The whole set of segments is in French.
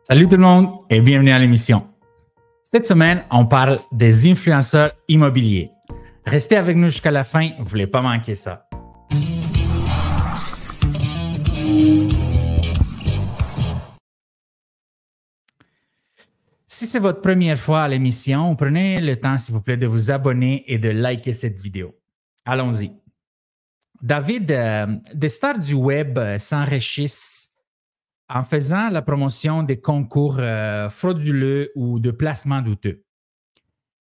Salut tout le monde et bienvenue à l'émission. Cette semaine, on parle des influenceurs immobiliers. Restez avec nous jusqu'à la fin, vous ne voulez pas manquer ça. Si c'est votre première fois à l'émission, prenez le temps, s'il vous plaît, de vous abonner et de liker cette vidéo. Allons-y. David, des stars du web s'enrichissent en faisant la promotion des concours frauduleux ou de placements douteux.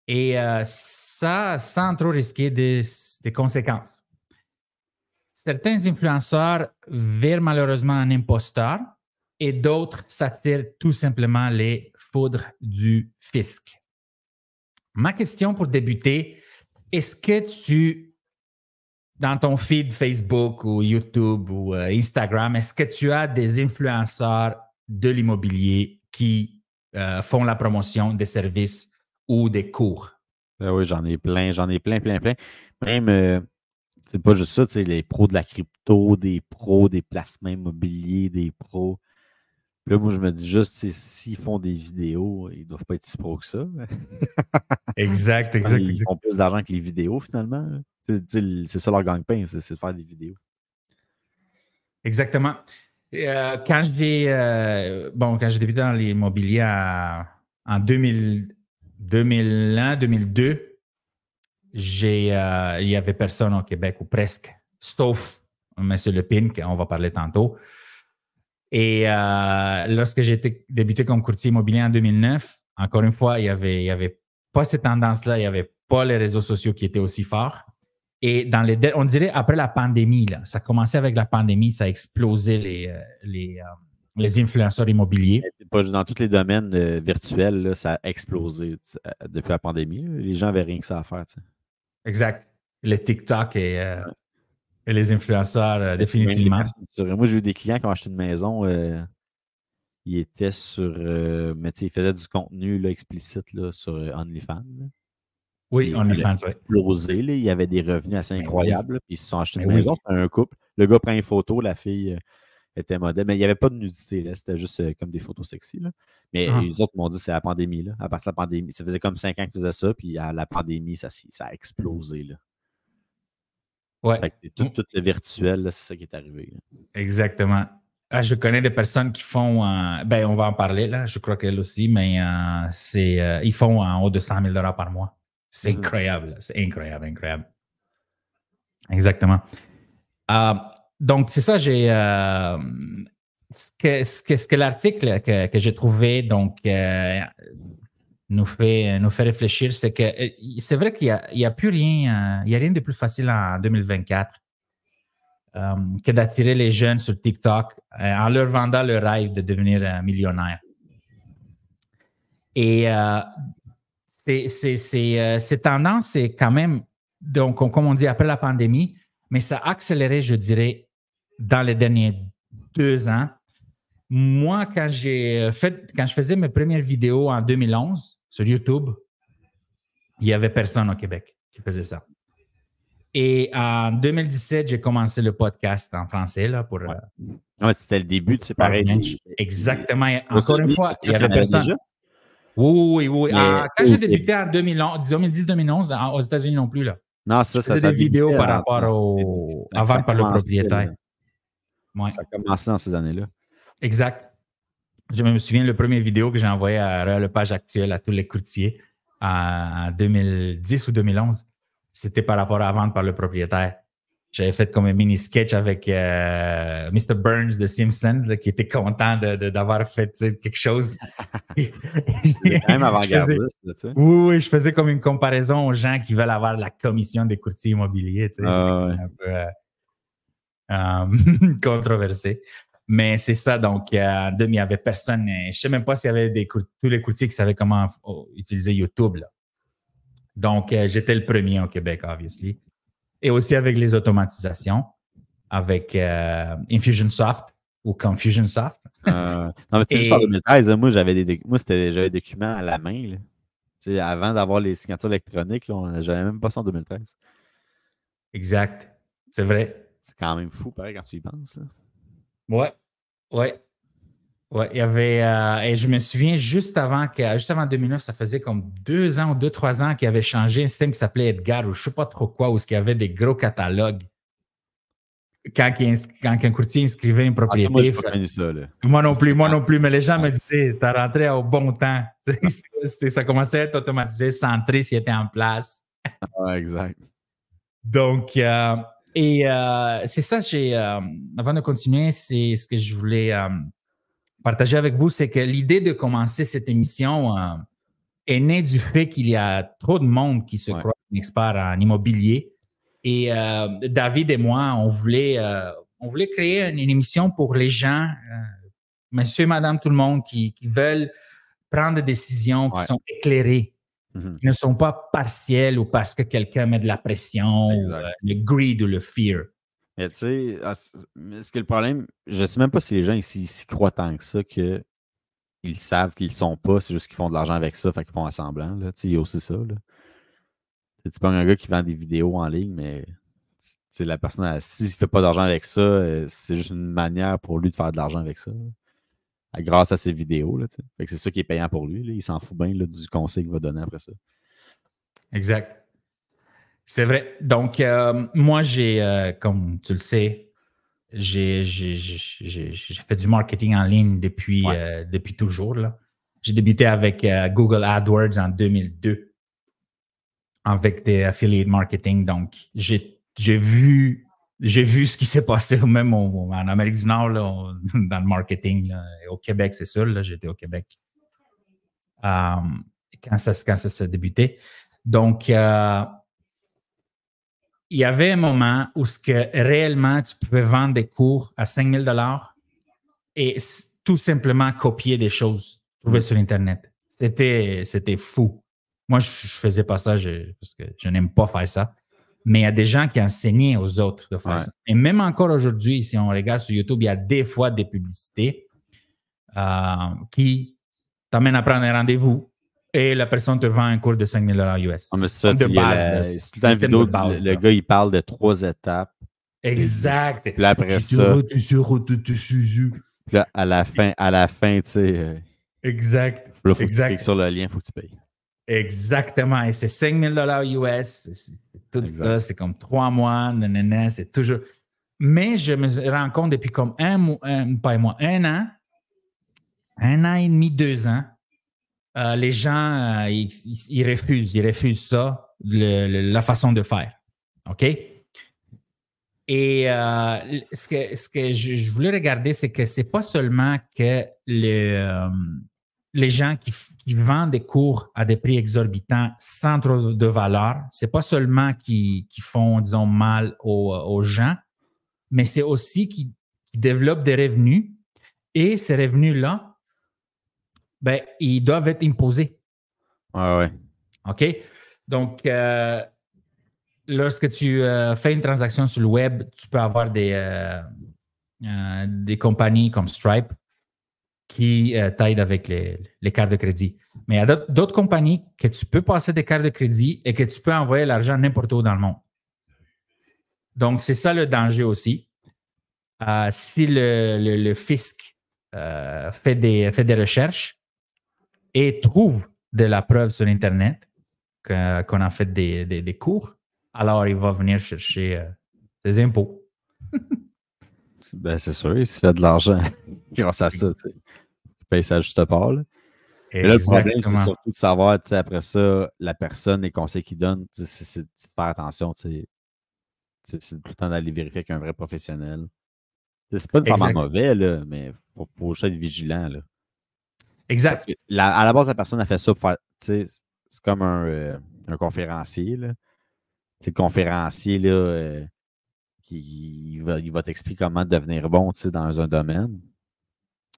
Et ça, sans trop risquer des conséquences. Certains influenceurs virent malheureusement un imposteur et d'autres s'attirent tout simplement les foudres du fisc. Ma question pour débuter, est-ce que tu, dans ton feed Facebook ou YouTube ou Instagram, est-ce que tu as des influenceurs de l'immobilier qui font la promotion des services ou des cours? Oui, j'en ai plein. Même, c'est pas juste ça, les pros de la crypto, des pros des placements immobiliers, des pros. Puis là, moi, je me dis juste, s'ils font des vidéos, ils doivent pas être si pros que ça. Exact. Ils font plus d'argent que les vidéos, finalement. C'est ça leur gagne-pain, c'est de faire des vidéos. Exactement. Quand j'ai débuté dans l'immobilier en 2001, 2002, il n'y avait personne au Québec, ou presque, sauf M. Lepine, qu'on va parler tantôt. Et lorsque j'ai débuté comme courtier immobilier en 2009, encore une fois, il y avait pas cette tendance-là, il n'y avait pas les réseaux sociaux qui étaient aussi forts. Et on dirait après la pandémie, là, ça commençait avec la pandémie, ça a explosé les influenceurs immobiliers. Pas dans tous les domaines virtuels, là, ça a explosé depuis la pandémie. Là. Les gens n'avaient rien que ça à faire. T'sais. Exact. Le TikTok et les influenceurs, définitivement. Moi, j'ai eu des clients qui ont acheté une maison. Ils étaient sur. Mais ils faisaient du contenu là, explicite là, sur OnlyFans. Là. Oui, OnlyFans, oui. Explosé. Là. Il y avait des revenus assez incroyables. Puis ils se sont achetés une maison. Oui. C'était un couple. Le gars prend une photo, la fille était modèle. Mais il n'y avait pas de nudité. Là. C'était juste comme des photos sexy. Là. Mais les autres m'ont dit que c'est la pandémie. Là. À partir de la pandémie, ça faisait comme 5 ans qu'ils faisaient ça. Puis à la pandémie, ça a explosé. Là. Ouais. Fait que tout le virtuel, c'est ça qui est arrivé. Là. Exactement. Je connais des personnes qui font, on va en parler là, je crois qu'elle aussi, mais ils font en haut de 100 000 $ par mois. C'est incroyable, c'est incroyable. Exactement. Donc, c'est ça, j'ai ce que l'article que j'ai trouvé donc nous fait réfléchir, c'est que c'est vrai qu'il y a plus rien, il y a rien de plus facile en 2024 que d'attirer les jeunes sur TikTok en leur vendant le rêve de devenir millionnaire. Et ces tendances, c'est quand même, donc, comme on dit, après la pandémie, mais ça a accéléré, je dirais, dans les derniers 2 ans. Moi, quand je faisais mes premières vidéos en 2011 sur YouTube, il n'y avait personne au Québec qui faisait ça. Et en 2017, j'ai commencé le podcast en français là, pour. C'était le début, c'est pareil. Exactement. Encore une fois, il n'y avait personne. Déjà? Oui. Quand j'ai débuté en 2010-2011, aux États-Unis non plus. Là. Non, ça des vidéos par rapport à vendre par le propriétaire. Ouais. Ça a commencé dans ces années-là. Exact. Je me souviens, le premier vidéo que j'ai envoyé à la page actuelle à tous les courtiers en 2010 ou 2011, c'était par rapport à vendre par le propriétaire. J'avais fait comme un mini sketch avec Mr. Burns de Simpsons là, qui était content d'avoir fait quelque chose. C'est quand même avant-gardiste. Oui, je faisais comme une comparaison aux gens qui veulent avoir la commission des courtiers immobiliers. Un peu controversé. Mais c'est ça, donc il n'y avait personne. Je ne sais même pas s'il y avait tous les courtiers qui savaient comment utiliser YouTube. Là. Donc, j'étais le premier au Québec, obviously. Et aussi avec les automatisations, avec Infusionsoft ou Confusionsoft. Non, mais tu sais, en 2013, là, moi, j'avais des documents à la main. Là. Avant d'avoir les signatures électroniques, j'avais même pas ça en 2013. Exact. C'est vrai. C'est quand même fou, pareil, quand tu y penses. Là. Ouais. Ouais, il y avait, et je me souviens, juste avant 2009, ça faisait comme 2 ans ou 3 ans qu'il avait changé un système qui s'appelait Edgar ou je ne sais pas trop quoi, où il y avait des gros catalogues. Quand un courtier inscrivait une Ah, ça, moi, j'ai propriété, pas connu ça, là. moi non plus, mais les gens me disaient, tu rentré au bon temps. Ça commençait à être automatisé, centré s'il était en place. Ouais, exact. Donc, c'est ça, avant de continuer, c'est ce que je voulais partager avec vous, c'est que l'idée de commencer cette émission est née du fait qu'il y a trop de monde qui se croit un expert en immobilier. Et David et moi, on voulait créer une émission pour les gens, monsieur et madame, tout le monde, qui veulent prendre des décisions qui sont éclairées, qui ne sont pas partielles ou parce que quelqu'un met de la pression, ou le greed ou le fear. Mais tu sais, ce que le problème, je ne sais même pas si les gens ici s'y croient tant que ça qu'ils savent qu'ils ne le sont pas, c'est juste qu'ils font de l'argent avec ça, fait qu'ils font un semblant. Là. Il y a aussi ça. Là. Tu pognes un gars qui vend des vidéos en ligne, mais la personne, s'il ne fait pas d'argent avec ça, c'est juste une manière pour lui de faire de l'argent avec ça. Là, grâce à ses vidéos. Là, fait que c'est ça qui est payant pour lui. Là. Il s'en fout bien là, du conseil qu'il va donner après ça. Exact. C'est vrai. Donc, moi, comme tu le sais, j'ai fait du marketing en ligne depuis toujours. Là. J'ai débuté avec Google AdWords en 2002 avec des affiliate marketing. Donc, j'ai vu ce qui s'est passé même en Amérique du Nord, là, dans le marketing. Là. Au Québec, c'est sûr. J'étais au Québec quand ça s'est débuté. Donc, il y avait un moment où réellement tu pouvais vendre des cours à 5 000 $ et tout simplement copier des choses trouvées sur Internet. C'était fou. Moi, je ne faisais pas ça parce que je n'aime pas faire ça. Mais il y a des gens qui enseignaient aux autres de faire ça. Et même encore aujourd'hui, si on regarde sur YouTube, il y a des fois des publicités qui t'amènent à prendre un rendez-vous. Et la personne te vend un cours de 5 000 $ US. Ah, mais ça, de base. C'est dans la vidéo, le gars, il parle de 3 étapes. Exact. Puis après ça. Puis là, à la fin, tu sais. Exact. Là, faut que tu cliques sur le lien, il faut que tu payes. Exactement. Et c'est 5 000 $ US. Tout ça, c'est comme 3 mois. Nanana, c'est toujours. Mais je me rends compte depuis comme un an et demi, 2 ans. Les gens, ils refusent ça, la façon de faire. OK? Et ce que je voulais regarder, c'est que ce n'est pas seulement que les gens qui vendent des cours à des prix exorbitants sans trop de valeur, ce n'est pas seulement qui font, disons, mal aux gens, mais c'est aussi qui développent des revenus. Et ces revenus-là, ben, ils doivent être imposés. Ouais. OK? Donc, lorsque tu fais une transaction sur le web, tu peux avoir des compagnies comme Stripe qui t'aident avec les cartes de crédit. Mais il y a d'autres compagnies que tu peux passer des cartes de crédit et que tu peux envoyer l'argent n'importe où dans le monde. Donc, c'est ça le danger aussi. Si le fisc fait des recherches et trouve de la preuve sur Internet qu'on a fait des cours, alors il va venir chercher des impôts. Ben, c'est sûr, il se fait de l'argent grâce à ça. Il paye sa juste part. Là. Mais là, le problème, c'est surtout de savoir, après ça, la personne, les conseils qu'il donne, c'est de faire attention. C'est tout le temps d'aller vérifier avec un vrai professionnel. C'est pas nécessairement mauvais, là, mais il faut juste être vigilant. Là. Exact. À la base, la personne a fait ça pour faire. C'est comme un conférencier. Là. Le conférencier, là, il va t'expliquer comment devenir bon dans un domaine.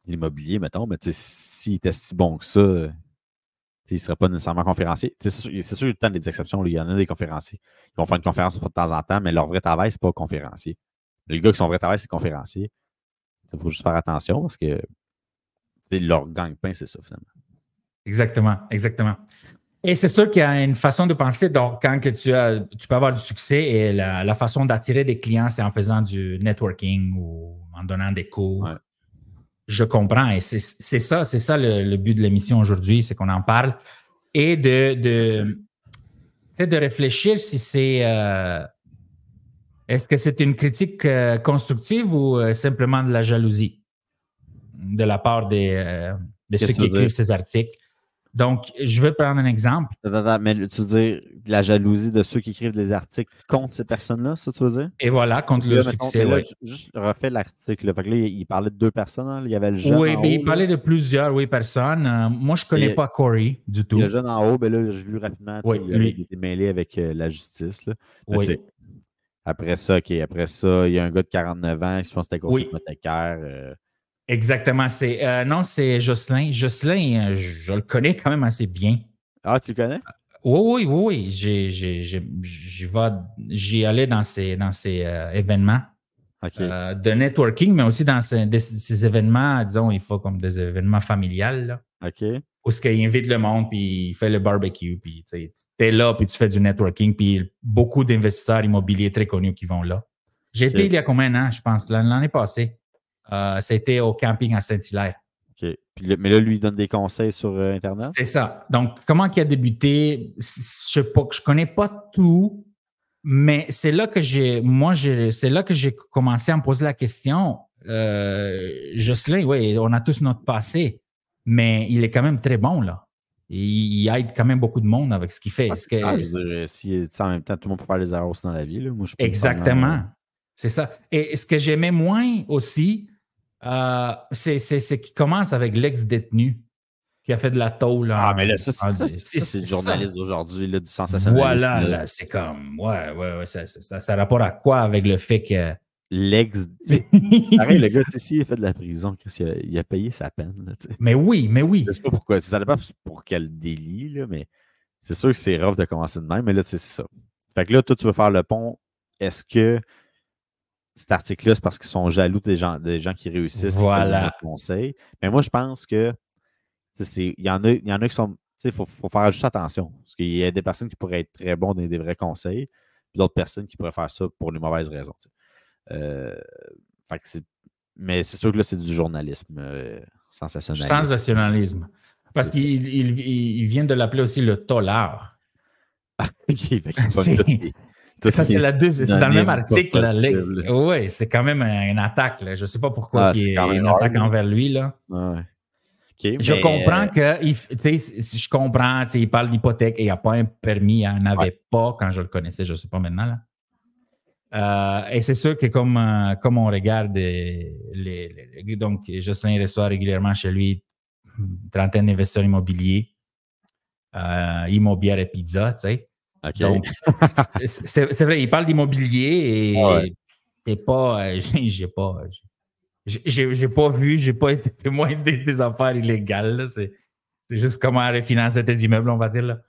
L'immobilier, mettons, mais s'il était si bon que ça, il ne serait pas nécessairement conférencier. C'est sûr, il y a tout le temps des exceptions. Là. Il y en a des conférenciers qui vont faire une conférence de temps en temps, mais leur vrai travail, c'est pas conférencier. Les gars qui sont vrai travail, c'est conférencier. Il faut juste faire attention parce que leur gagne-pain, c'est ça, finalement. Exactement. Et c'est sûr qu'il y a une façon de penser. Donc, quand que tu peux avoir du succès et la façon d'attirer des clients, c'est en faisant du networking ou en donnant des cours. Ouais. Je comprends. Et c'est ça le but de l'émission aujourd'hui, c'est qu'on en parle et de réfléchir si c'est est-ce que c'est une critique constructive ou simplement de la jalousie de la part de ceux qui écrivent ces articles. Donc, je vais prendre un exemple. Mais tu veux dire la jalousie de ceux qui écrivent des articles contre ces personnes-là, ça tu veux dire? Et voilà, contre le succès, oui. Juste refais l'article. Fait que là, il parlait de 2 personnes. Hein? Il y avait le jeune oui, en mais haut. Il parlait de plusieurs personnes. Moi, je ne connais pas Corey du tout. Le jeune en haut, ben là, je l'ai lu rapidement. Oui, il avait été mêlé avec la justice. Là. Oui. Après ça, il y a un gars de 49 ans qui se fait un conseiller hypothécaire. Exactement. Non, c'est Jocelyn. Jocelyn, je le connais quand même assez bien. Ah, tu le connais? Oui. J'y allais dans ces événements de networking, mais aussi dans ces événements, disons, il faut comme des événements familiales. Là, où il invite le monde, puis il fait le barbecue, puis tu es là, puis tu fais du networking, puis beaucoup d'investisseurs immobiliers très connus qui vont là. J'ai été il y a combien d'années, je pense, l'année passée. C'était au camping à Saint-Hilaire. OK. Mais là, lui, il donne des conseils sur Internet? C'est ça. Donc, comment il a débuté? Je ne connais pas tout, mais c'est là que j'ai commencé à me poser la question. Jocelyn, oui, on a tous notre passé, mais il est quand même très bon, là. Il aide quand même beaucoup de monde avec ce qu'il fait. Je veux dire, en même temps, tout le monde peut faire des erreurs aussi dans la vie. Là. Moi, je Exactement. C'est ça. Et ce que j'aimais moins aussi, c'est qu'il commence avec l'ex-détenu qui a fait de la tôle. Mais là, c'est le journaliste d'aujourd'hui, du sensationnalisme. Voilà, là, c'est comme, ouais, ça a rapport à quoi avec le fait que... Pareil, le gars, s'il a fait de la prison, il a payé sa peine. Là, mais oui. Je sais pas pourquoi. Ça dépend pour quel délit, là, mais c'est sûr que c'est rough de commencer de même, mais là, c'est ça. Fait que là, toi, tu veux faire le pont. Est-ce que cet article-là, c'est parce qu'ils sont jaloux des gens qui réussissent? Voilà. Conseil. Mais moi, je pense que il y en a qui sont. Il faut faire juste attention. Parce qu'il y a des personnes qui pourraient être très bons dans des vrais conseils, puis d'autres personnes qui pourraient faire ça pour les mauvaises raisons. Mais c'est sûr que là, c'est du journalisme sensationnalisme. Parce qu'il vient de l'appeler aussi le tolard. Ça, c'est dans le même article. Oui, c'est quand même une attaque. Là. Je ne sais pas pourquoi il y a une attaque envers lui. Là. Je comprends je comprends, il parle d'hypothèque et il n'y a pas un permis, il n'y en avait pas quand je le connaissais, je ne sais pas maintenant. Là. Et c'est sûr que comme on regarde donc Jocelyn reçoit régulièrement chez lui une trentaine d'investisseurs immobiliers, immobilière et pizza, tu sais. Donc, c'est vrai, il parle d'immobilier et j'ai pas vu, j'ai pas été témoin des affaires illégales. Là. C'est juste comment refinancer tes immeubles, on va dire. Là.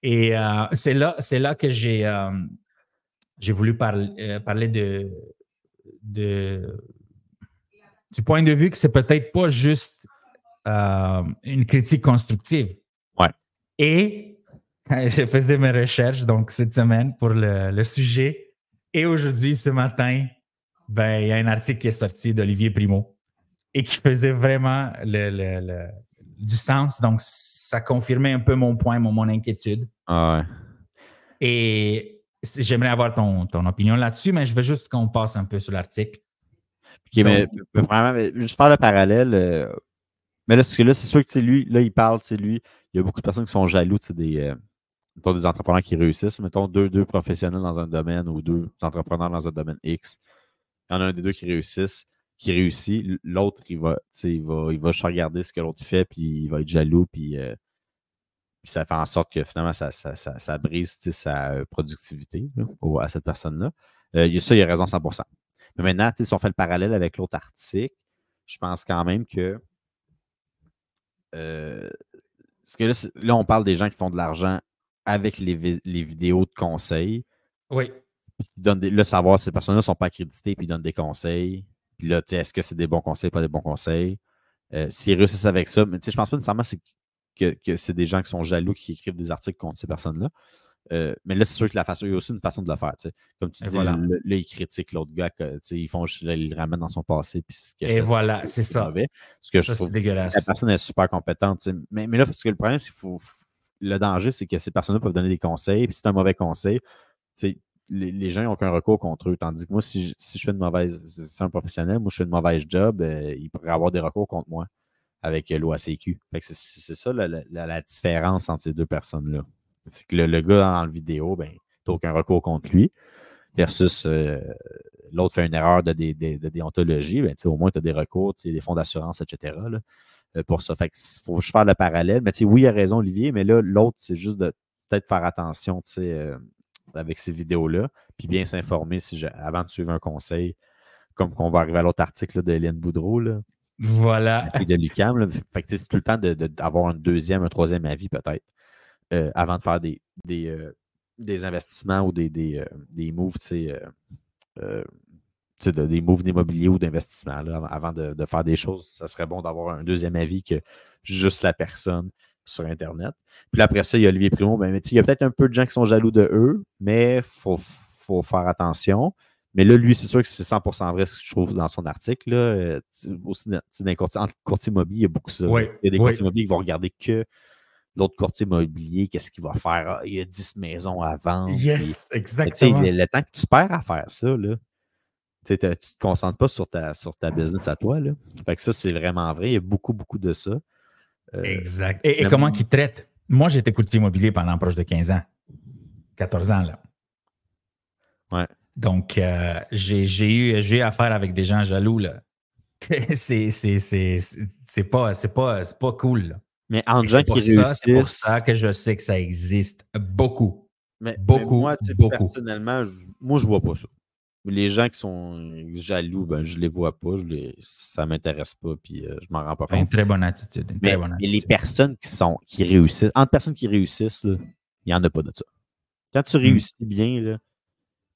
Et c'est là que j'ai voulu parler du point de vue que c'est peut-être pas juste une critique constructive. Ouais. Et je faisais mes recherches donc cette semaine pour le sujet. Et aujourd'hui, ce matin, il y a un article qui est sorti d'Olivier Primo et qui faisait vraiment du sens. Donc, ça confirmait un peu mon point, mon inquiétude. Et j'aimerais avoir ton opinion là-dessus, mais je veux juste qu'on passe un peu sur l'article. OK, mais vraiment, juste faire le parallèle. Mais là, c'est sûr que lui, là, il parle, lui, il y a beaucoup de personnes qui sont jaloux des entrepreneurs qui réussissent. Mettons deux professionnels dans un domaine ou 2 entrepreneurs dans un domaine X. Il y en a un des deux qui réussit. L'autre, il va juste regarder ce que l'autre fait, puis il va être jaloux, puis ça fait en sorte que finalement, ça brise sa productivité là, à cette personne-là. Il a raison 100%. Mais maintenant, si on fait le parallèle avec l'autre article, je pense quand même que parce que là, on parle des gens qui font de l'argent avec les vidéos de conseils. Oui. Là, savoir si ces personnes-là ne sont pas accréditées puis ils donnent des conseils. Puis là, est-ce que c'est des bons conseils, pas des bons conseils? S'ils réussissent avec ça, mais je pense pas nécessairement que c'est des gens qui sont jaloux qui écrivent des articles contre ces personnes-là. Mais là, c'est sûr que il y a aussi une façon de le faire. T'sais. Comme tu dis, voilà. là, il critique l'autre gars, ils font juste, là, il le ramène dans son passé, puis ce qu'il a Et fait, voilà, c'est c'est ça. mauvais. Ce que je Ça, c'est trouve, c'est que la dégueulasse. personne est super compétente. Mais là, parce que le problème, c'est le danger, c'est que ces personnes-là peuvent donner des conseils, puis si c'est un mauvais conseil, les gens n'ont aucun recours contre eux. Tandis que moi, si je fais une mauvaise, c'est un professionnel, moi, je fais une mauvaise job, il pourrait avoir des recours contre moi avec l'OACQ. C'est ça la différence entre ces deux personnes-là. C'est que le gars dans la vidéo, ben, tu n'as aucun recours contre lui, versus l'autre fait une erreur de déontologie, ben, au moins tu as des recours, des fonds d'assurance, etc. Là, pour ça. Fait que faut faire le parallèle. Mais oui, il a raison, Olivier, mais là, l'autre, c'est juste de peut-être faire attention avec ces vidéos-là, puis bien s'informer avant de suivre un conseil, comme qu'on va arriver à l'autre article là, de Hélène Boudreau, là, Voilà. de l'UQAM. Là. Fait que c'est tout le temps d'avoir un deuxième, un troisième avis peut-être, avant de faire des investissements ou des moves, des moves d'immobilier ou d'investissement. Avant de faire des choses, ça serait bon d'avoir un deuxième avis que juste la personne sur Internet. Puis après ça, il y a Olivier Primo. Ben, il y a peut-être un peu de gens qui sont jaloux de eux, mais il faut faire attention. Mais là, lui, c'est sûr que c'est 100% vrai ce que je trouve dans son article. Là. Aussi, dans les courtiers immobiliers, il y a beaucoup ça. Oui, Il y a des oui. courtiers immobiliers qui vont regarder que l'autre courtier immobilier, qu'est-ce qu'il va faire? Ah, il y a 10 maisons à vendre. Yes, Puis, exactement. le temps que tu perds à faire ça, là, tu ne te concentres pas sur ta business à toi. Là. Fait que ça, c'est vraiment vrai. Il y a beaucoup, beaucoup de ça. Exact. Et comment qu'ils traitent? Moi, j'ai été courtier immobilier pendant proche de 15 ans. 14 ans, là. Ouais. Donc, j'ai eu affaire avec des gens jaloux, là. C'est pas cool, là. Mais entre Et gens qui réussissent. C'est pour ça que je sais que ça existe beaucoup. Mais Beaucoup, moi, beaucoup. personnellement, moi, je vois pas ça. Les gens qui sont jaloux, ben, je les vois pas. Ça m'intéresse pas, puis je m'en rends pas Une compte. très bonne attitude. Mais les personnes qui réussissent, entre personnes qui réussissent, là, il n'y en a pas de ça. Quand tu réussis bien, là,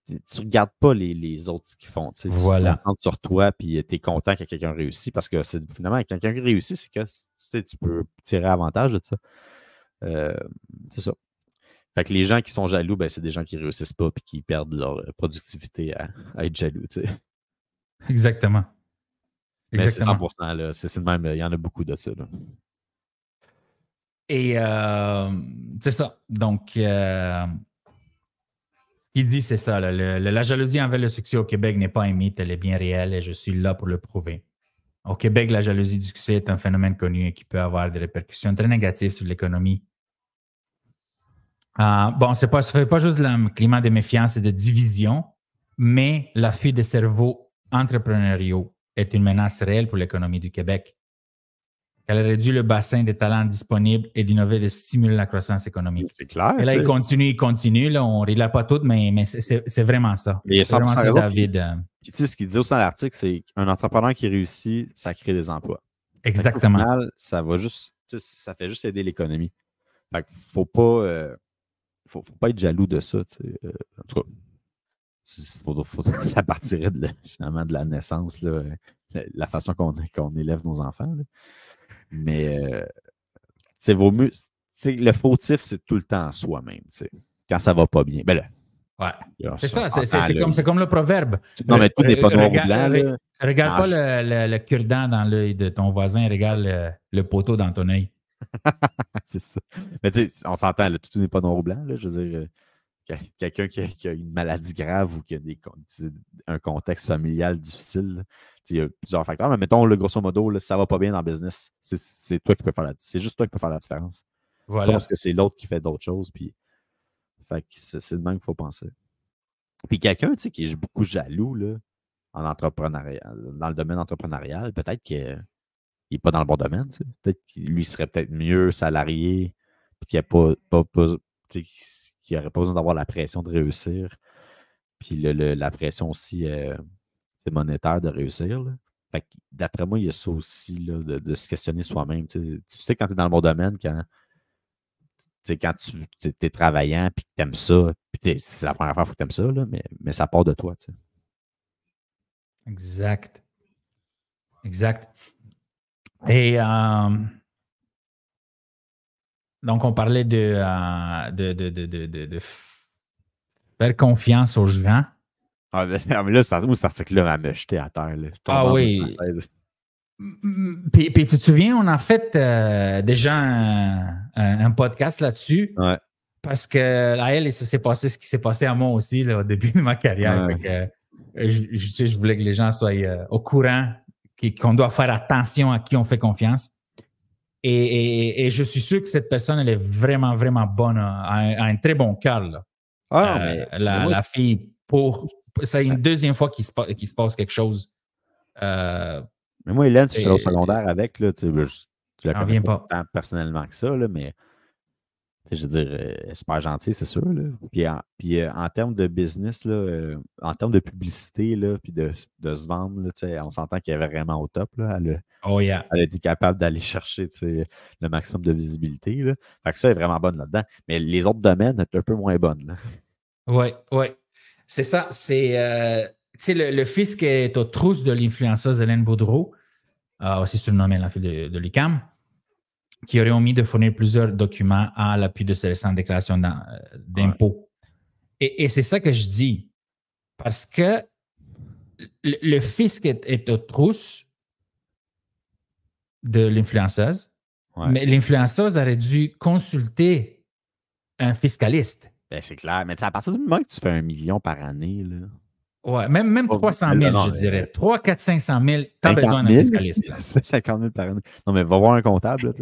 tu ne regardes pas les autres qui font. Voilà. Tu te concentres sur toi, puis tu es content que quelqu'un réussisse parce que finalement, quelqu'un qui réussit, c'est que tu peux tirer avantage de ça. C'est ça. Fait que les gens qui sont jaloux, ben, c'est des gens qui ne réussissent pas et qui perdent leur productivité à être jaloux. T'sais. Exactement. Mais c'est 100%, là. C'est le même, il y en a beaucoup de ça. Là. Et c'est ça. Donc, ce qu'il dit, c'est ça. Là, la jalousie envers le succès au Québec n'est pas un mythe, elle est bien réelle et je suis là pour le prouver. Au Québec, la jalousie du succès est un phénomène connu et qui peut avoir des répercussions très négatives sur l'économie. Bon, ça ne fait pas juste le climat de méfiance et de division, mais la fuite des cerveaux entrepreneuriaux est une menace réelle pour l'économie du Québec. Elle réduit le bassin des talents disponibles et d'innover de stimuler la croissance économique. C'est clair. Et là, il continue. Là, on ne regarde pas tout, mais c'est vraiment ça. C'est vraiment ça, raison, David. Puis, ce qu'il dit aussi dans l'article, c'est qu'un entrepreneur qui réussit, ça crée des emplois. Exactement. Au final, ça fait juste aider l'économie. Fait qu'il faut pas, faut pas être jaloux de ça. En tout cas, ça partirait finalement de la naissance, là, la façon qu'on élève nos enfants. Là. Mais vaut mieux. Le fautif, c'est tout le temps soi-même. Quand ça va pas bien. Ben là, ouais. C'est ça, c'est comme le proverbe. Non, mais tout n'est pas noir ou blanc. Regarde pas le cure-dent dans l'œil de ton voisin, regarde le poteau dans ton œil. C'est ça. Mais tu sais, on s'entend, là, tout n'est pas noir ou blanc. Là, je veux dire, quelqu'un qui a une maladie grave ou qui a un contexte familial difficile, il y a plusieurs facteurs. Mais mettons, grosso modo, là, ça va pas bien dans le business. C'est toi qui peux faire c'est juste toi qui peux faire la différence. Voilà. Je pense que c'est l'autre qui fait d'autres choses. Puis, fait que c'est le même qu'il faut penser. Puis quelqu'un qui est beaucoup jaloux là, en entrepreneuriat, dans le domaine entrepreneurial, peut-être qu'il n'est pas dans le bon domaine. Peut-être qu'il lui serait peut-être mieux salarié, puis qu'il n'aurait pas besoin d'avoir la pression de réussir, puis la pression aussi monétaire de réussir. Là. Fait que, d'après moi, il y a ça aussi là, de se questionner soi-même. Tu sais, quand tu es dans le bon domaine, quand tu es travaillant, puis que tu aimes ça, puis c'est la première fois que tu aimes ça, là, mais ça part de toi. Tu sais. Exact. Et Donc, on parlait de faire confiance aux gens. Ah, mais là, cet article-là m'a jeté à terre. Là. Je tombe Ah en bas de oui. ma chaise. Puis tu te souviens, on a fait déjà un podcast là-dessus. Ouais. Parce que à elle, ça s'est passé ce qui s'est passé à moi aussi là, au début de ma carrière. Ouais. Fait que, je voulais que les gens soient au courant qu'on doit faire attention à qui on fait confiance. Et je suis sûr que cette personne, elle est vraiment, vraiment bonne, a un très bon cœur. Là. Ah non, mais moi, La fille, c'est une deuxième fois qu'il se passe quelque chose. mais moi, Hélène, je suis au secondaire avec, là, tu la connais pas tant personnellement que ça, là, mais je veux dire, elle est super gentille, c'est sûr. Là. Puis en termes de business, là, en termes de publicité, là, puis de se vendre, là, on s'entend qu'elle est vraiment au top. Là. Elle a été capable d'aller chercher le maximum de visibilité. Là. Fait que ça, elle est vraiment bonne là-dedans. Mais les autres domaines sont un peu moins bonnes. Oui. C'est ça. C'est le fils qui est aux trousses de l'influenceuse Hélène Boudreau, aussi surnommée la fille de l'UQAM, qui aurait omis de fournir plusieurs documents à l'appui de ses récentes déclarations d'impôts. Ouais. Et c'est ça que je dis. Parce que le fisc est aux trousses de l'influenceuse, mais l'influenceuse aurait dû consulter un fiscaliste. Ben, c'est clair. Mais à partir du moment que tu fais 1 million par année, là. Ouais, même 300 000, je dirais. 3, 4, 500 000, tu as besoin d'un fiscaliste. Ça fait 50 000 par année. Non, mais va voir un comptable.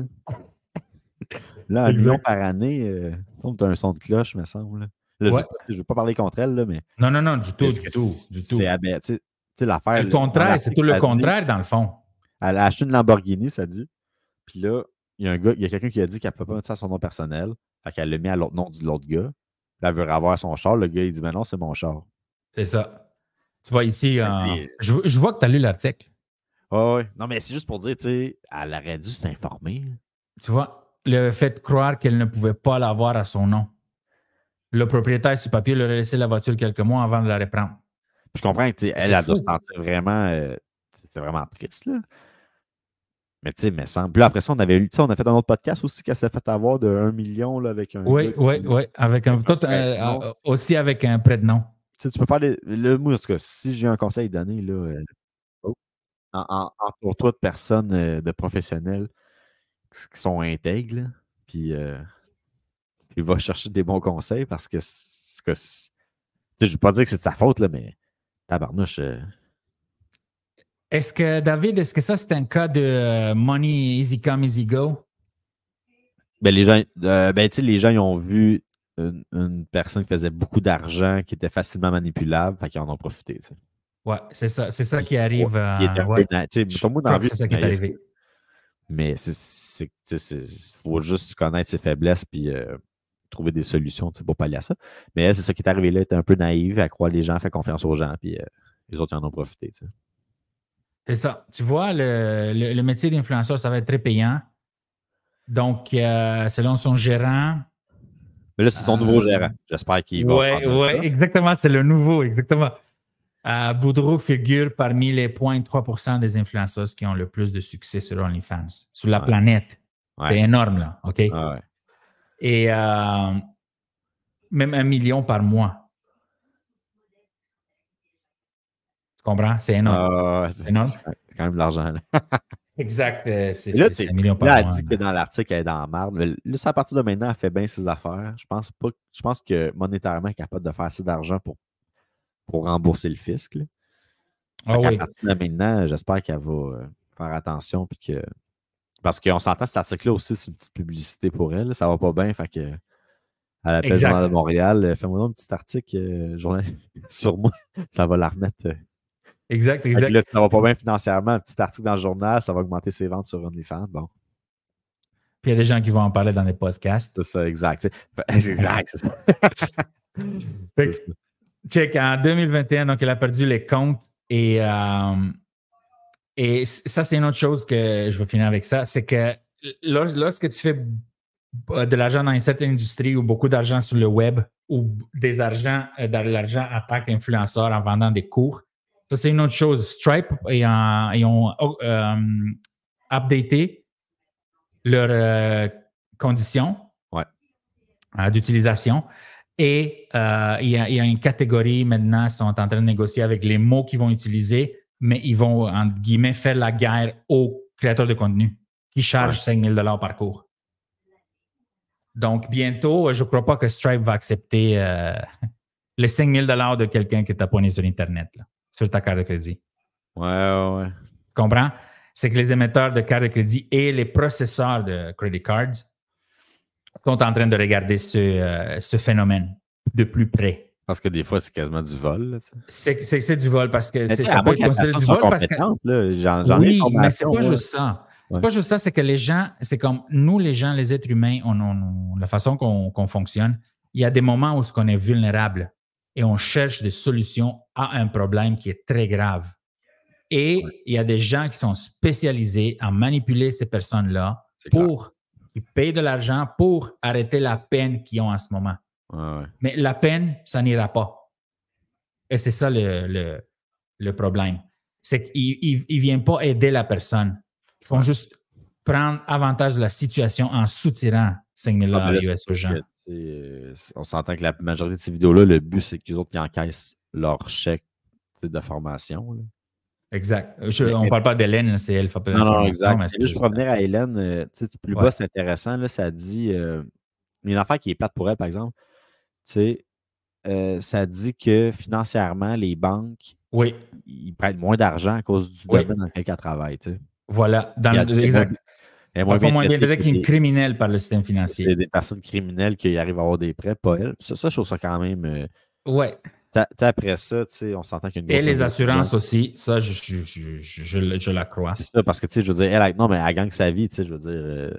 Là, 1 million par année, tu as un son de cloche, me semble. Là, je ne veux pas parler contre elle, là, mais. Non, du tout. C'est l'affaire. Le contraire, c'est tout le contraire, dans le fond. Elle a acheté une Lamborghini, ça dit. Puis là, il y a quelqu'un qui a dit qu'elle ne peut pas mettre ça à son nom personnel. Fait qu'elle l'a mis à l'autre nom de l'autre gars. Puis elle veut avoir son char. Le gars, il dit, mais non, c'est mon char. C'est ça. Tu vois ici, je vois que tu as lu l'article. Oui. Non, mais c'est juste pour dire, tu sais, elle aurait dû s'informer. Tu vois, le fait de croire qu'elle ne pouvait pas l'avoir à son nom. Le propriétaire sur papier lui aurait laissé la voiture quelques mois avant de la reprendre. Je comprends que elle doit se sentir vraiment. C'est vraiment triste, là. Mais tu sais, mais semble. Puis après ça, on a fait un autre podcast aussi qu'elle s'est fait avoir de 1 million là, avec un. Oui. Avec aussi avec un prêt de nom. Tu peux faire le moi, en tout cas, si j'ai un conseil à donner, là, entoure-toi de personnes, de professionnels qui sont intègres, puis va chercher des bons conseils parce que je ne veux pas dire que c'est de sa faute, là, mais tabarnouche. Est-ce que ça, c'est un cas de money easy come, easy go? Ben, les gens, ils ont vu une personne qui faisait beaucoup d'argent, qui était facilement manipulable, fait qu'ils en ont profité. T'sais. Ouais, c'est ça qui arrive. C'est ça qui est arrivé. Mais il faut juste connaître ses faiblesses puis trouver des solutions pour pallier à ça. Mais elle, c'est ça qui est arrivé là. Elle était un peu naïve, elle croit les gens, fait confiance aux gens, puis les autres, ils en ont profité. T'sais. C'est ça. Tu vois, le métier d'influenceur, ça va être très payant. Donc, selon son gérant. Mais là, c'est son nouveau gérant. J'espère qu'il va faire ça. Exactement. C'est le nouveau, exactement. Boudreau figure parmi les 0,3% des influenceuses qui ont le plus de succès sur OnlyFans, sur la planète. Ouais. C'est énorme, là. OK? Ouais. Et même 1 million par mois. Tu comprends? C'est énorme. C'est énorme. C'est quand même de l'argent. Exact. C'est 1 million par mois. Là, elle dit que dans l'article, elle est dans la marde. Là, c'est à partir de maintenant, elle fait bien ses affaires. Je pense que monétairement, elle est capable de faire assez d'argent pour rembourser le fisc. Là. À partir de maintenant, j'espère qu'elle va faire attention. Puis parce qu'on s'entend, cet article-là aussi, c'est une petite publicité pour elle. Là. Ça va pas bien. Fait que elle appelle le Journal de Montréal. Fais-moi donc un petit article journal sur moi. Ça va la remettre. Exact. Là, ça va pas bien financièrement. Un petit article dans le journal, ça va augmenter ses ventes sur OnlyFans. Bon. Puis il y a des gens qui vont en parler dans les podcasts. C'est ça, exact. C'est ça. Check, en 2021, donc elle a perdu les comptes et ça, c'est une autre chose que je vais finir avec ça, c'est que lorsque tu fais de l'argent dans cette industrie ou beaucoup d'argent sur le web ou de l'argent en tant qu'influenceur en vendant des cours, ça, c'est une autre chose. Stripe, ils ont updaté leurs conditions d'utilisation. Et il y a une catégorie maintenant, ils sont en train de négocier avec les mots qu'ils vont utiliser, mais ils vont, entre guillemets, faire la guerre aux créateurs de contenu qui chargent 5 000 $ par cours. Donc, bientôt, je ne crois pas que Stripe va accepter les 5 000 $ de quelqu'un qui t'a pogné sur Internet, là, sur ta carte de crédit. Ouais. Tu comprends? C'est que les émetteurs de cartes de crédit et les processeurs de credit cards sont en train de regarder ce phénomène de plus près. Parce que des fois, c'est quasiment du vol. Là, c'est du vol parce que ça peut être considéré du vol parce que... Oui, mais c'est pas juste ça. C'est pas juste ça, c'est que les gens, c'est comme nous, les gens, les êtres humains, la façon qu'on fonctionne, il y a des moments où on est vulnérable et on cherche des solutions à un problème qui est très grave. Et il y a des gens qui sont spécialisés à manipuler ces personnes-là pour qu'ils payent de l'argent pour arrêter la peine qu'ils ont en ce moment. Ouais. Mais la peine, ça n'ira pas. Et c'est ça le problème. C'est qu'ils ne viennent pas aider la personne. Ils font juste prendre avantage de la situation en soutirant 5 000 $ US aux gens. On s'entend que la majorité de ces vidéos-là, le but, c'est qu'ils autres qui encaissent leur chèque de formation. Là. Exact. On ne parle pas d'Hélène, c'est elle. Non, exact. Mais juste pour revenir à Hélène, plus bas, c'est intéressant. Là, ça dit une affaire qui est plate pour elle, par exemple. Ça dit que financièrement, les banques ils prêtent moins d'argent à cause du domaine dans lequel elle travaille. T'sais. Voilà. Exact. Elle est moins bien traitée qu'une criminelle par le système financier. C'est des personnes criminelles qui arrivent à avoir des prêts, pas elle. Ça, je trouve ça quand même... Après ça, on s'entend qu'il y a une grosse... Et les assurances aussi, ça, je la crois. C'est ça, parce que, je veux dire, elle gagne sa vie, je veux dire,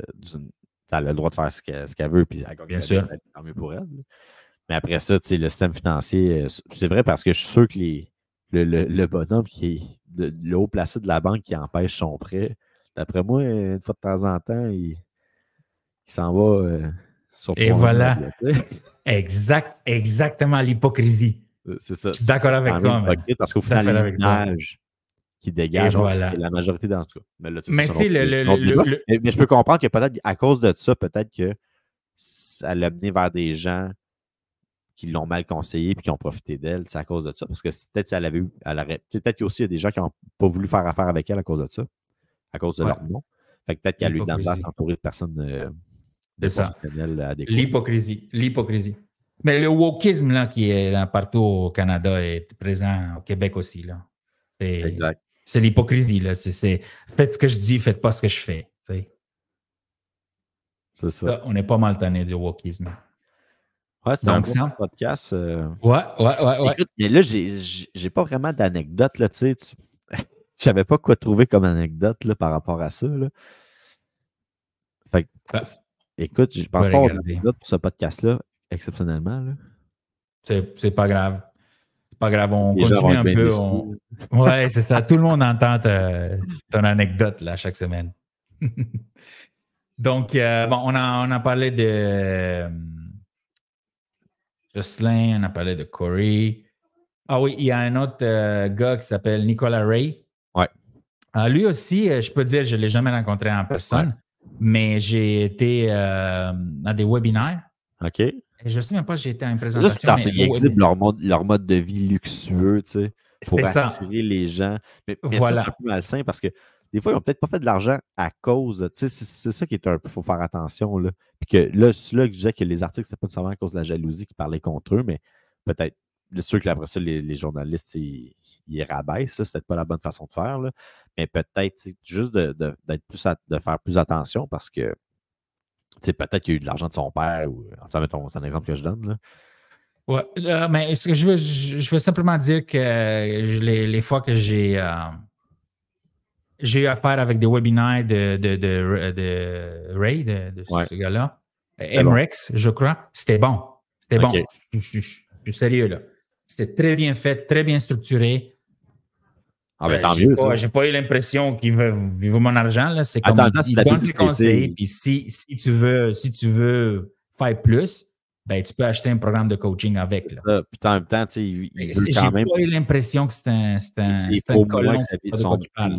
elle a le droit de faire ce qu'elle veut, puis elle gagne bien sûr. C'est tant mieux pour elle. Mais après ça, le système financier, c'est vrai parce que je suis sûr que le bonhomme qui est le haut placé de la banque qui empêche son prêt, d'après moi, une fois de temps en temps, il s'en va sur et voilà. Exactement l'hypocrisie. C'est ça. Je suis d'accord avec toi. Parce qu'au final, l'image qui dégage, c'est la majorité dans tout cas. Mais je peux comprendre que peut-être à cause de ça, peut-être que ça l'a mené vers des gens qui l'ont mal conseillé et qui ont profité d'elle. C'est à cause de ça. Parce que peut-être si elle avait eu. Peut-être qu'il y a des gens qui n'ont pas voulu faire affaire avec elle à cause de ça. À cause de leur nom. Fait que peut-être qu'elle a eu de la misère à s'entourer de personnes professionnelles adéquates. L'hypocrisie. Mais le wokisme là, qui est là, partout au Canada est présent au Québec aussi. Là. Exact. C'est l'hypocrisie. Là. C'est faites ce que je dis, faites pas ce que je fais. C'est ça. Là, on est pas mal tanné du wokisme. Ouais, c'est un bon podcast. Ouais. Écoute, mais là, j'ai pas vraiment d'anecdote, là, tu sais. Tu savais pas quoi trouver comme anecdote, là, par rapport à ça, là. Fait que, écoute, je pense pas avoir d'anecdote pour ce podcast-là, exceptionnellement, là. C'est pas grave. C'est pas grave, on continue un peu. Ouais, c'est ça. Tout le monde entend ton anecdote, là, chaque semaine. Donc, on a parlé de... Jocelyn, on a parlé de Corey. Ah oui, il y a un autre gars qui s'appelle Nicolas Ray. Ouais. Lui aussi, je peux dire, je ne l'ai jamais rencontré en personne, mais j'ai été à des webinaires. OK. Et je ne sais même pas si j'ai été à une présentation. Ils exhibent leur mode de vie luxueux, tu sais, pour attirer les gens. Mais voilà. Ça, c'est un peu malsain parce que des fois, ils n'ont peut-être pas fait de l'argent à cause de. Tu sais, c'est ça qui est un peu. Il faut faire attention. Là. Puis que là, celui-là que je disais que les articles, c'était pas nécessairement à cause de la jalousie qui parlait contre eux, mais peut-être. C'est sûr qu'après ça, les journalistes, ils rabaissent. Ça, c'est peut-être pas la bonne façon de faire. Là. Mais peut-être juste de faire plus attention parce que peut-être qu'il y a eu de l'argent de son père ou. C'est un exemple que je donne. Là. Ouais, mais ce que je veux simplement dire que les fois que j'ai eu affaire avec des webinaires de Ray, de ce gars-là. MREX, je crois. C'était bon. C'était bon. Je suis sérieux, là. C'était très bien fait, très bien structuré. Ah, ben, tant mieux. J'ai pas eu l'impression qu'il veut mon argent, là. C'est comme il donne ses conseils. Puis si tu veux faire plus, ben, tu peux acheter un programme de coaching avec. Là. Puis en même temps, il veut J'ai quand même. pas eu l'impression que c'est un Pour moi, colon qui sait pas de quoi il parle.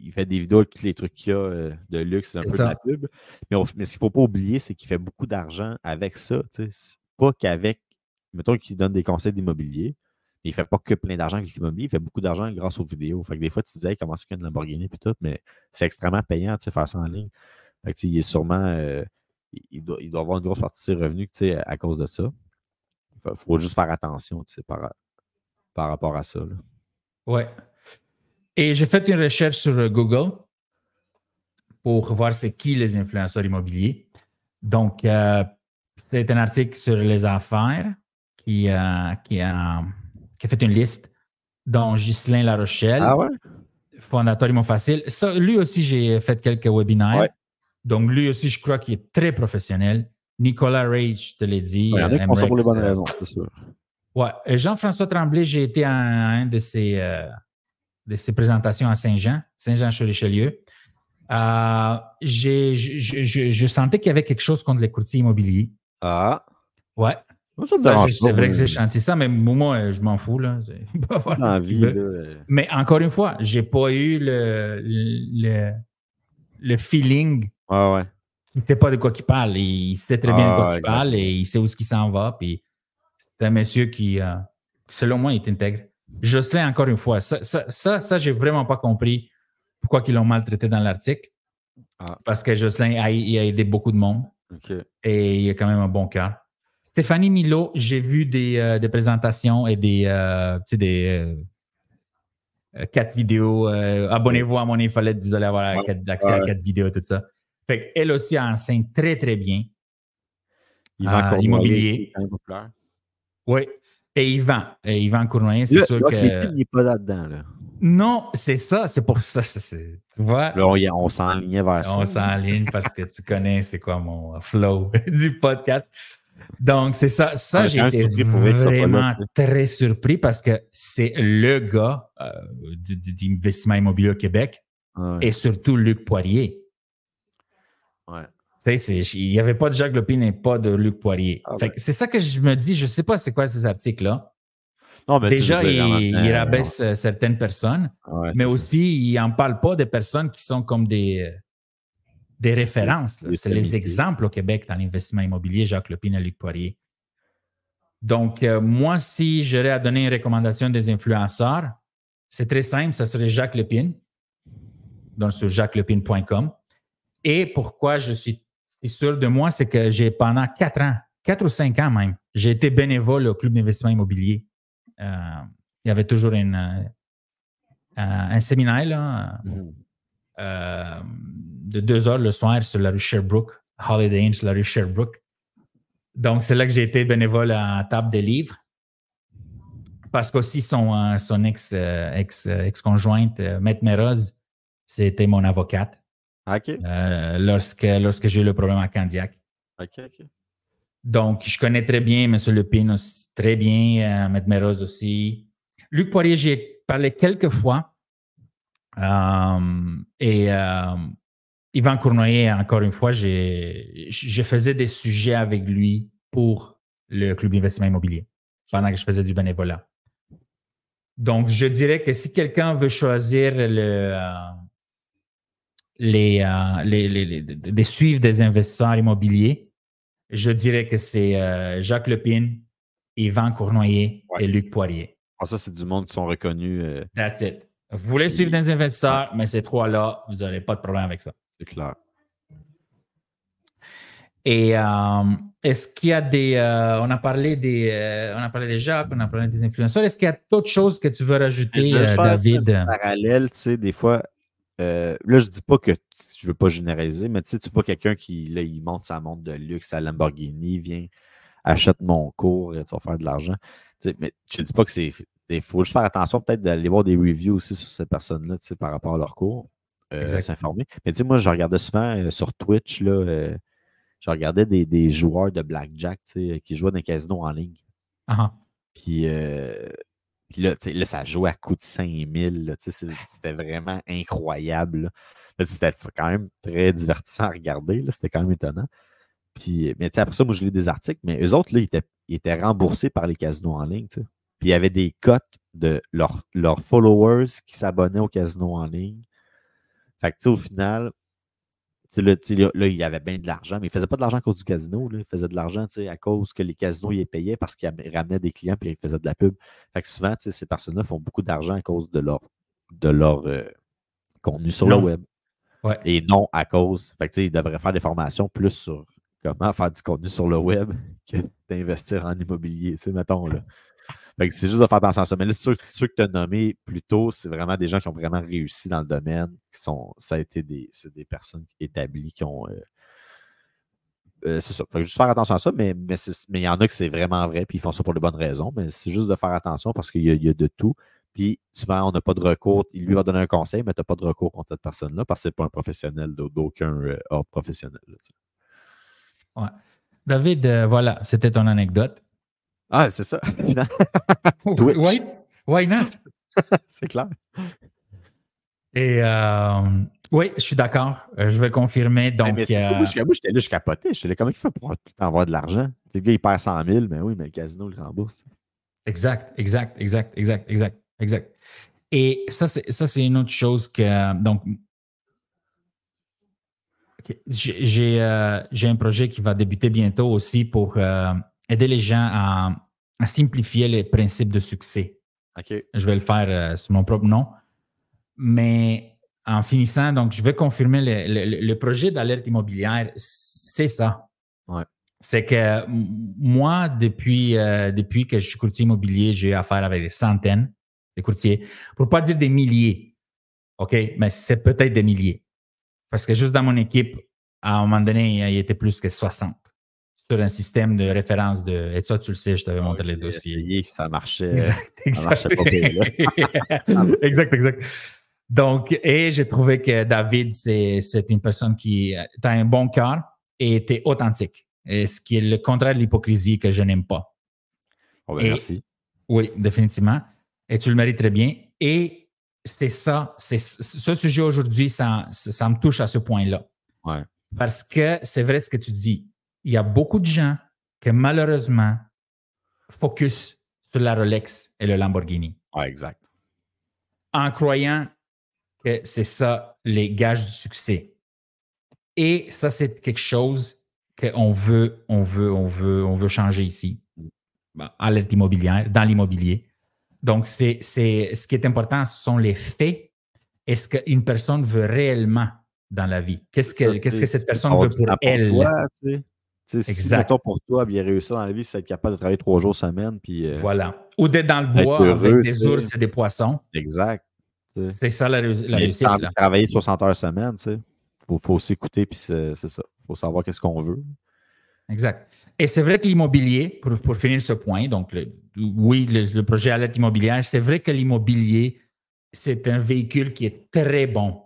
il fait des vidéos avec tous les trucs qu'il y a de luxe, c'est un peu de la pub. Mais ce qu'il ne faut pas oublier, c'est qu'il fait beaucoup d'argent avec ça. C'est pas qu'avec, mettons qu'il donne des conseils d'immobilier, il ne fait pas que plein d'argent avec l'immobilier, il fait beaucoup d'argent grâce aux vidéos. Fait que des fois, tu disais, comment c'est qu'il y a une Lamborghini puis tout, mais c'est extrêmement payant, faire ça en ligne. Fait que, il est sûrement, il doit avoir une grosse partie de ses revenus à cause de ça. Il faut juste faire attention par rapport à ça. Là. Ouais. Et j'ai fait une recherche sur Google pour voir c'est qui les influenceurs immobiliers. Donc, c'est un article sur les affaires qui a fait une liste, dont Ghislain Larochelle, fondateur Immo Facile. Ça, lui aussi, j'ai fait quelques webinaires. Ouais. Donc, lui aussi, je crois qu'il est très professionnel. Nicolas Rage, je te l'ai dit. Il y en a qui font ça pour les bonnes raisons, c'est sûr. Ouais. Jean-François Tremblay, j'ai été à un de ses présentations à Saint-Jean-sur-Richelieu. Je sentais qu'il y avait quelque chose contre les courtiers immobiliers. Ah. Ouais. C'est vrai que c'est chantier ça, mais moi, je m'en fous. Là. Mais encore une fois, je n'ai pas eu le feeling. Ouais. Il ne sait pas de quoi il parle. Il sait très bien de quoi il parle et il sait où il s'en va. Puis c'est un monsieur qui, selon moi, est intègre. Jocelyn, encore une fois, ça j'ai vraiment pas compris pourquoi ils l'ont maltraité dans l'article. Parce que Jocelyn il a aidé beaucoup de monde. Okay. Et il a quand même un bon cœur. Stéphanie Milot, j'ai vu des présentations et des 4 vidéos. Abonnez-vous à mon infolette, vous allez avoir accès à 4 vidéos, tout ça. Fait qu'elle aussi enseigne très, très bien l'immobilier. Oui, et Yvan Cournoyer, c'est sûr que... Il n'est pas là-dedans, là. Non, c'est ça, c'est pour ça. Tu vois? Là, on s'enlignait vers ça. On s'enligne parce que tu connais c'est quoi mon flow du podcast. Donc, c'est ça. Ça, j'ai été vraiment très surpris parce que c'est le gars d'investissement immobilier au Québec et surtout Luc Poirier. Ouais. Il n'y avait pas de Jacques Lepine et pas de Luc Poirier. C'est ça que je me dis. Je ne sais pas c'est quoi ces articles-là. Non, mais déjà, il rabaisse certaines personnes, mais aussi, il n'en parle pas des personnes qui sont comme des références. C'est les exemples au Québec dans l'investissement immobilier, Jacques Lepine et Luc Poirier. Donc, moi, si j'aurais à donner une recommandation des influenceurs, c'est très simple, ça serait Jacques Lepine, donc sur jacqueslepine.com. Et pourquoi je suis sûr de moi, c'est que j'ai pendant 4 ans, 4 ou 5 ans même, j'ai été bénévole au Club d'investissement immobilier. Il y avait toujours un séminaire là, de 2 heures le soir sur la rue Sherbrooke, Holiday Inn sur la rue Sherbrooke. Donc, c'est là que j'ai été bénévole à Table des livres parce qu'aussi son ex-conjointe, Maître Méroz, c'était mon avocate. OK. Lorsque j'ai eu le problème à Candiac. OK. Donc, je connais très bien M. Lepine aussi, très bien, Maître Méroz aussi. Luc Poirier, j'ai parlé quelques fois. Yvan Cournoyer, encore une fois, je faisais des sujets avec lui pour le Club d'investissement immobilier pendant que je faisais du bénévolat. Donc, je dirais que si quelqu'un veut choisir de suivre des investisseurs immobiliers, je dirais que c'est Jacques Lepine, Yvan Cournoyer et Luc Poirier. Ça, c'est du monde qui sont reconnus. That's it. Vous voulez suivre des investisseurs, mais ces 3-là, vous n'aurez pas de problème avec ça. C'est clair. Et est-ce qu'il y a des... on a parlé des Jacques, on a parlé des influenceurs. Est-ce qu'il y a d'autres choses que tu veux rajouter, David? Un parallèle, tu sais, des fois... là, je dis pas que je veux pas généraliser, mais tu sais, tu vois quelqu'un qui, là, il monte sa montre de luxe à Lamborghini, vient, achète mon cours, tu vas faire de l'argent. Tu sais, mais je dis pas que c'est... Il faut juste faire attention peut-être d'aller voir des reviews aussi sur ces personnes-là, tu sais, par rapport à leur cours, s'informer. Mais tu sais, moi, je regardais souvent sur Twitch, là, je regardais des joueurs de blackjack, tu sais, qui jouaient dans les casinos en ligne. Puis là, ça jouait à coût de 5000. C'était vraiment incroyable. Là, c'était quand même très divertissant à regarder. C'était quand même étonnant. Puis, mais tu sais, après ça, moi, je lis des articles, mais eux autres, là, ils étaient remboursés par les casinos en ligne, tu sais. Puis, il y avait des cotes de leurs followers qui s'abonnaient aux casinos en ligne. Fait que, tu sais, au final, là, il y avait bien de l'argent, mais il ne faisait pas de l'argent à cause du casino. Là. Il faisait de l'argent à cause que les casinos ils les payaient parce qu'ils ramenaient des clients et ils faisaient de la pub. Fait que souvent, ces personnes-là font beaucoup d'argent à cause de leur contenu sur le web. Ouais. Et non à cause. Fait que, ils devraient faire des formations plus sur comment faire du contenu sur le web que d'investir en immobilier, mettons. Là. Fait que c'est juste de faire attention à ça. Mais là, ceux que tu as nommés plus tôt, c'est vraiment des gens qui ont vraiment réussi dans le domaine. Ça a été c'est des personnes établies qui ont. C'est ça. Fait que juste faire attention à ça, mais il y en a que c'est vraiment vrai, puis ils font ça pour de bonnes raisons. Mais c'est juste de faire attention parce qu'il y a de tout. Puis souvent, on n'a pas de recours. Il lui va donner un conseil, mais tu n'as pas de recours contre cette personne-là parce que ce n'est pas un professionnel d'aucun ordre professionnel. Là, ouais. David, voilà, c'était ton anecdote. Ah, c'est ça. Oui, why not? C'est clair. Et oui, je suis d'accord. Je vais confirmer. Donc, moi, j'étais là, je capotais. Je sais comment il fait pour avoir de l'argent. Le gars, il perd 100 000, mais oui, mais le casino le rembourse. Exact. Et ça, c'est une autre chose que. Donc, j'ai un projet qui va débuter bientôt aussi pour aider les gens à simplifier les principes de succès. OK. Je vais le faire sur mon propre nom. Mais en finissant, donc, je vais confirmer le projet d'alerte immobilière, c'est ça. Ouais. C'est que moi, depuis que je suis courtier immobilier, j'ai eu affaire avec des centaines de courtiers, pour ne pas dire des milliers, OK? Mais c'est peut-être des milliers. Parce que juste dans mon équipe, à un moment donné, il y était plus que 60 sur un système de référence de... Et ça, tu le sais, je t'avais montré les dossiers. Essayé, ça marchait. Exact. Ça marchait pas bien. Exact. Donc, et j'ai trouvé que David, c'est une personne qui a un bon cœur et était authentique. Et ce qui est le contraire de l'hypocrisie que je n'aime pas. Oh, ben merci. Oui, définitivement. Et tu le mérites très bien. Et c'est ça, ce sujet aujourd'hui, ça me touche à ce point-là. Ouais. Parce que c'est vrai ce que tu dis. Il y a beaucoup de gens qui, malheureusement, focus sur la Rolex et le Lamborghini. Ouais, exact. En croyant que c'est ça les gages du succès. Et ça, c'est quelque chose qu'on veut changer ici, à l'aide immobilière, dans l'immobilier. Donc, ce qui est important, ce sont les faits. Est-ce qu'une personne veut réellement dans la vie? Qu'est-ce que cette personne veut pour elle? Toi, si, mettons, pour toi, bien réussir dans la vie, c'est être capable de travailler 3 jours semaine. Puis, voilà. Ou d'être dans le bois avec des ours et des poissons. Exact. C'est ça la réussite. Si tu travailler 60 heures semaine, il faut s'écouter, puis c'est ça. Il faut savoir qu'est-ce qu'on veut. Exact. Et c'est vrai que l'immobilier, pour finir ce point, donc le projet alerte immobilière, c'est vrai que l'immobilier, c'est un véhicule qui est très bon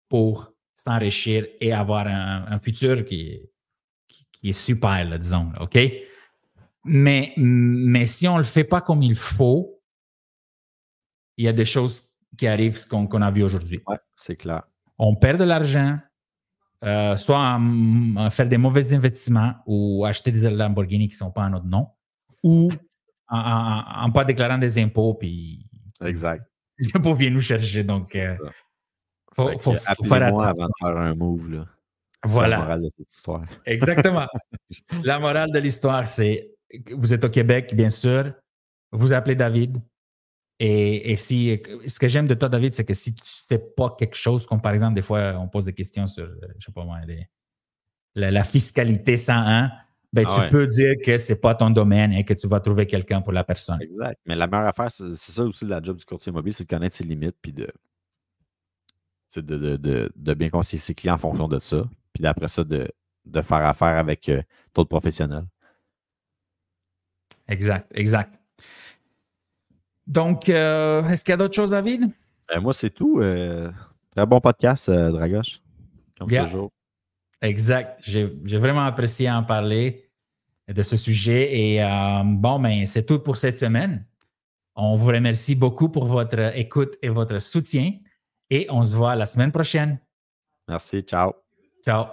pour s'enrichir et avoir un futur qui est super, là, disons, OK? Mais si on ne le fait pas comme il faut, il y a des choses qui arrivent qu'on a vu aujourd'hui. Oui, c'est clair. On perd de l'argent, soit en faire des mauvais investissements ou acheter des Lamborghini qui ne sont pas à notre nom, ou en pas déclarant des impôts, puis exact. les impôts viennent nous chercher. Donc, faut appelez-moi avant de faire un move. Là. Voilà. C'est la morale de cette histoire. Exactement. La morale de l'histoire, c'est vous êtes au Québec, bien sûr, vous appelez David. Et si, ce que j'aime de toi, David, c'est que si tu ne fais pas quelque chose, comme par exemple, des fois, on pose des questions sur, je ne sais pas moi, la fiscalité 101, ben, tu peux dire que ce n'est pas ton domaine et que tu vas trouver quelqu'un pour la personne. Exact. Mais la meilleure affaire, c'est ça aussi, la job du courtier immobilier, c'est de connaître ses limites puis de bien conseiller ses clients en fonction de ça. Puis d'après ça, de faire affaire avec d'autres professionnels. Exact. Donc, est-ce qu'il y a d'autres choses, David? Moi, c'est tout. Très bon podcast, Dragoche, comme toujours. Exact. J'ai vraiment apprécié en parler de ce sujet. Et c'est tout pour cette semaine. On vous remercie beaucoup pour votre écoute et votre soutien. Et on se voit la semaine prochaine. Merci. Ciao. Ciao.